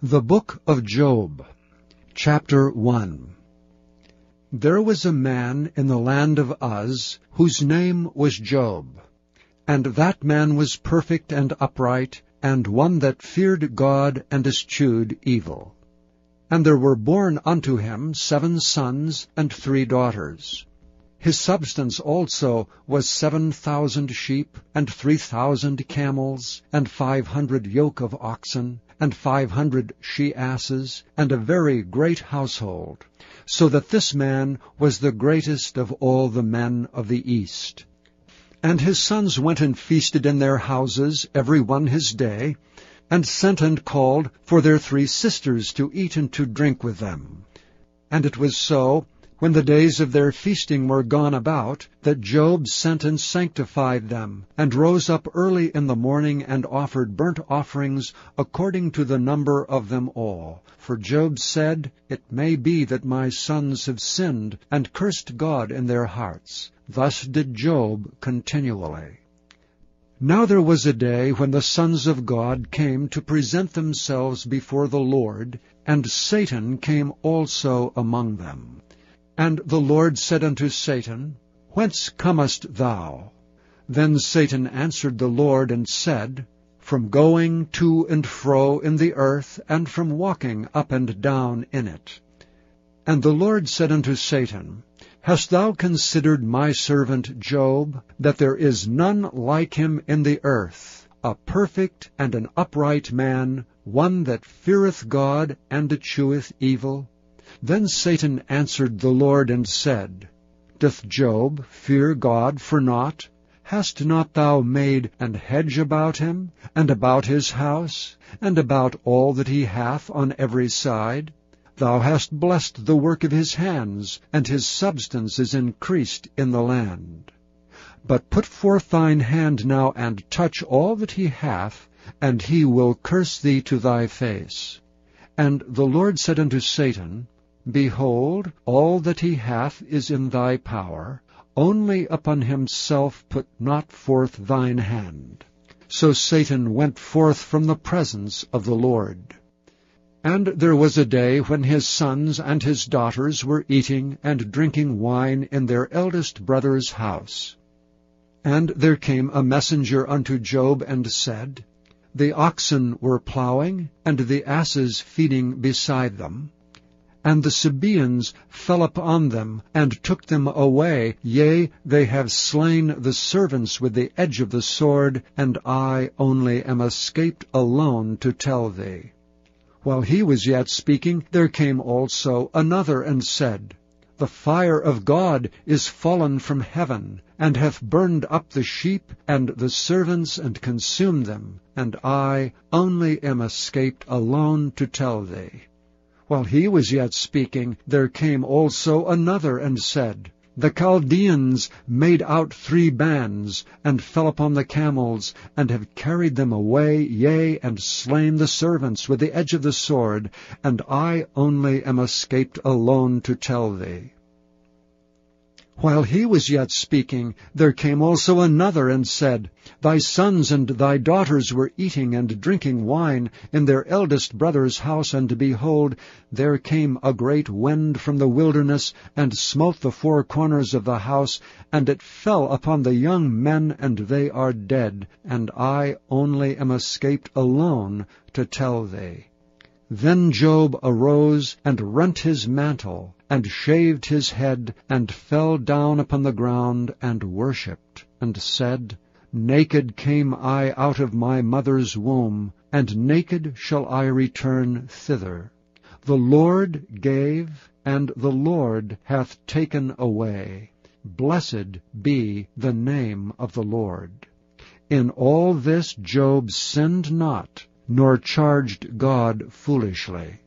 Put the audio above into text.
The Book of Job, Chapter 1. There was a man in the land of Uz, whose name was Job. And that man was perfect and upright, and one that feared God and eschewed evil. And there were born unto him 7 sons and 3 daughters. His substance also was 7,000 sheep, and 3,000 camels, and 500 yoke of oxen, and 500 she-asses, and a very great household, so that this man was the greatest of all the men of the east. And his sons went and feasted in their houses, every one his day, and sent and called for their 3 sisters to eat and to drink with them. And it was so, when the days of their feasting were gone about, that Job sent and sanctified them, and rose up early in the morning, and offered burnt offerings according to the number of them all. For Job said, It may be that my sons have sinned, and cursed God in their hearts. Thus did Job continually. Now there was a day when the sons of God came to present themselves before the Lord, and Satan came also among them. And the Lord said unto Satan, Whence comest thou? Then Satan answered the Lord and said, From going to and fro in the earth, and from walking up and down in it. And the Lord said unto Satan, Hast thou considered my servant Job, that there is none like him in the earth, a perfect and an upright man, one that feareth God and escheweth evil? Then Satan answered the Lord and said, Doth Job fear God for naught? Hast not thou made an hedge about him, and about his house, and about all that he hath on every side? Thou hast blessed the work of his hands, and his substance is increased in the land. But put forth thine hand now, and touch all that he hath, and he will curse thee to thy face. And the Lord said unto Satan, Behold, all that he hath is in thy power, only upon himself put not forth thine hand. So Satan went forth from the presence of the Lord. And there was a day when his sons and his daughters were eating and drinking wine in their eldest brother's house. And there came a messenger unto Job, and said, The oxen were plowing, and the asses feeding beside them. And the Sabaeans fell upon them, and took them away. Yea, they have slain the servants with the edge of the sword, and I only am escaped alone to tell thee. While he was yet speaking, there came also another, and said, The fire of God is fallen from heaven, and hath burned up the sheep and the servants, and consumed them, and I only am escaped alone to tell thee. While he was yet speaking, there came also another, and said, The Chaldeans made out 3 bands, and fell upon the camels, and have carried them away, yea, and slain the servants with the edge of the sword, and I only am escaped alone to tell thee. While he was yet speaking, there came also another, and said, Thy sons and thy daughters were eating and drinking wine in their eldest brother's house, and behold, there came a great wind from the wilderness, and smote the 4 corners of the house, and it fell upon the young men, and they are dead, and I only am escaped alone to tell thee. Then Job arose, and rent his mantle, and shaved his head, and fell down upon the ground, and worshipped, and said, Naked came I out of my mother's womb, and naked shall I return thither. The Lord gave, and the Lord hath taken away. Blessed be the name of the Lord. In all this Job sinned not, nor charged God foolishly.